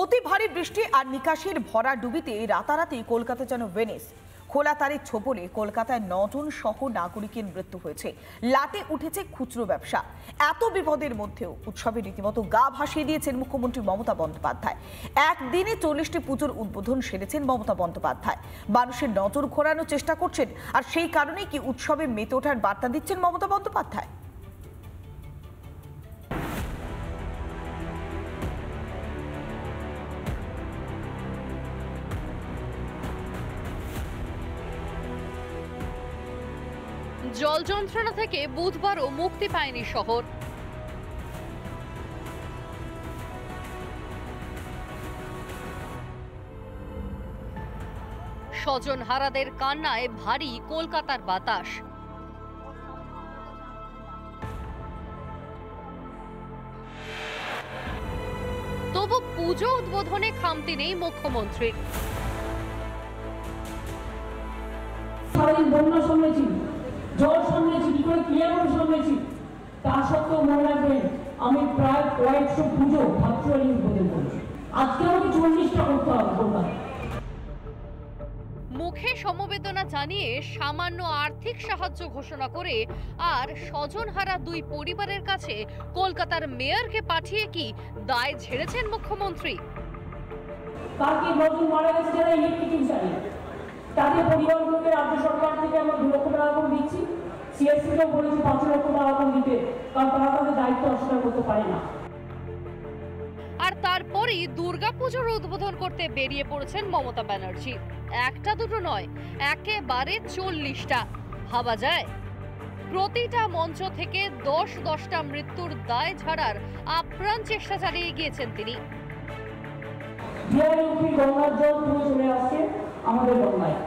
অতি ভারী বৃষ্টি আর নিকাশির ভরা ডুবিতে রাতারাতি কলকাতা যেন ভেনিস। খোলা তারের ছোপলে কলকাতায় 9 জন সহ নাগরিকের মৃত্যু হয়েছে। লাটে উঠেছে খুচরো ব্যবসা। এত বিপদের মধ্যেও উৎসবে রীতিমতো গা ভাসিয়ে দিয়েছেন মুখ্যমন্ত্রী মমতা বন্দ্যোপাধ্যায়। একদিনে 40টি পুজোর উদ্বোধন সেরেছেন মমতা বন্দ্যোপাধ্যায়। মানুষের নজর ঘোরানোর চেষ্টা করছেন, আর সেই কারণেই কি উৎসবে মেতে ওঠার বার্তা দিচ্ছেন মমতা বন্দ্যোপাধ্যায়। জল যন্ত্রণা থেকে বুধবারও মুক্তি পায়নি শহর। স্বজন হারাদের কান্নায় ভারী কলকাতার বাতাস। তবু পুজো উদ্বোধনে খামতি নেই মুখ্যমন্ত্রীর। বন্যা সামলেছি, জল সামলেছি, কি করে ক্লিয়ার সামলেছি, তা সত্ত্বেও মনে রাখবেন আমি প্রায় কয়েকশো পুজো ভার্চুয়ালি উদ্বোধন করেছি। আজকে আমাকে 40টা করতে হবে। মুখে সমবেদনা জানিয়ে সামান্য আর্থিক সাহায্য ঘোষণা করে আর স্বজনহারা 2 পরিবারের কাছে কলকাতার মেয়রকে পাঠিয়ে কি দায় ঝেড়েছেন মুখ্যমন্ত্রী। কালকে নতুন মারা গেছে যারা ইলেকট্রিক চালিয়ে, তাদের পরিবারগুলোকে রাজ্য সরকার থেকে আমরা 2 লক্ষ টাকা করে দিচ্ছি। সিএসসিকেও বলেছি 5 লক্ষ টাকা করে দিতে, কারণ তারা তাদের দায়িত্ব অস্বীকার করতে পারে না। আর তারপরেই দুর্গাপুজোর উদ্বোধন করতে বেরিয়ে পড়েছেন মমতা ব্যানার্জি। একটা দুটো নয়, একেবারে 40টা। ভাবা যায়, প্রতিটা মঞ্চ থেকে 10-10টা মৃত্যুর দায় ঝাড়ার আপ্রাণ চেষ্টা চালিয়ে গিয়েছেন তিনি। গঙ্গার জল পুরো চলে আসছে আমাদের গঙ্গায়,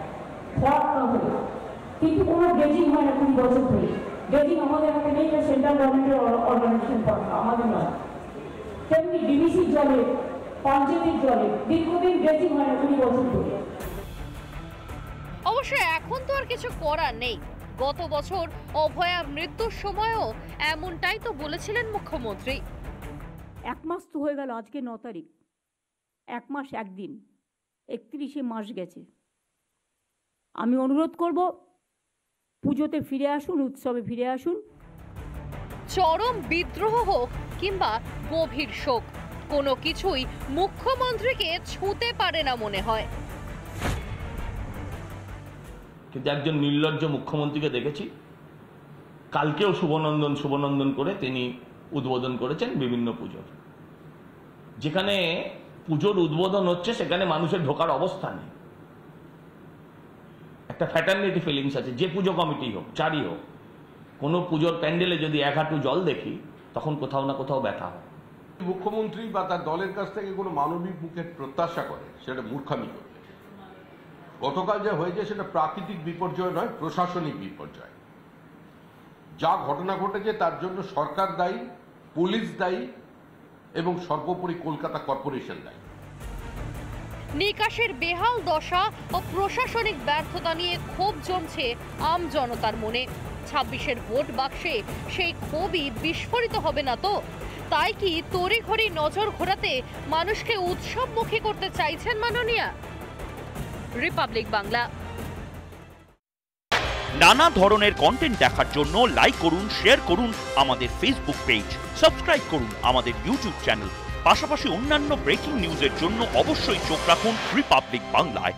কিন্তু কোনো ড্রেজিং হয় না 20 বছর ধরে। ড্রেজিং আমাদের হাতে নেই, সেন্ট্রাল গভর্নমেন্টের অর্গানাইজেশন আমাদের নয়। তেমনি ডিবিসি জলে, পঞ্চায়েতের জলে দীর্ঘদিন ড্রেজিং হয় না 20 বছর ধরে। অবশ্য এখন তো আর কিছু করার নেই। গত বছর অভয়া মৃত্যুর সময়ও এমনটাই তো বলেছিলেন মুখ্যমন্ত্রী। 1 মাস তো হয়ে গেল, আজকে 9 তারিখ, 1 মাস 1 দিন, 31শে মাস গেছে। আমি অনুরোধ করব পুজোতে ফিরে আসুন, উৎসবে ফিরে আসুন। চরম বিদ্রোহ হোক কিংবা গভীর শোক, কোনো কিছুই মুখ্যমন্ত্রীকে ছুঁতে পারে না মনে হয়। কিন্তু একজন নির্লজ্জ মুখ্যমন্ত্রীকে দেখেছি। কালকেও শুভনন্দন করে তিনি উদ্বোধন করেছেন বিভিন্ন পুজোর। যেখানে পুজোর উদ্বোধন হচ্ছে সেখানে মানুষের ঢোকার অবস্থা নেই। একটা ফ্যাটার্নিটি ফিলিংস আছে, যে পুজো কমিটি হোক, যারই হোক। কোনো পুজোর প্যান্ডেলে যদি 1 হাঁটু জল দেখি, তখন কোথাও না কোথাও ব্যথা হয়। মুখ্যমন্ত্রী বা তার দলের কাছ থেকে কোনো মানবিক মুখের প্রত্যাশা করে, সেটা মূর্খামি করে। গতকাল যা হয়েছে সেটা প্রাকৃতিক বিপর্যয় নয়, প্রশাসনিক বিপর্যয়। যা ঘটনা ঘটেছে তার জন্য সরকার দায়ী, পুলিশ দায়ী এবং সর্বোপরি কলকাতা কর্পোরেশন দায়ী। নিকাশের বেহাল দশা ও প্রশাসনিক ব্যর্থতা নিয়ে ক্ষোভ জমছে আম জনতার মনে। 26-এর ভোট বাক্সে সেই ক্ষোভই বিস্ফোরিত হবে না তো? তাই কি তড়িঘড়ি নজর ঘোরাতে মানুষকে উৎসবমুখী করতে চাইছেন মাননীয়া? রিপাবলিক বাংলা। নানা ধরনের কন্টেন্ট দেখার জন্য লাইক করুন, শেয়ার করুন আমাদের ফেসবুক পেজ, সাবস্ক্রাইব করুন আমাদের ইউটিউব চ্যানেল। পাশাপাশি অন্যান্য ব্রেকিং নিউজের জন্য অবশ্যই চোখ রাখুন রিপাবলিক বাংলায়।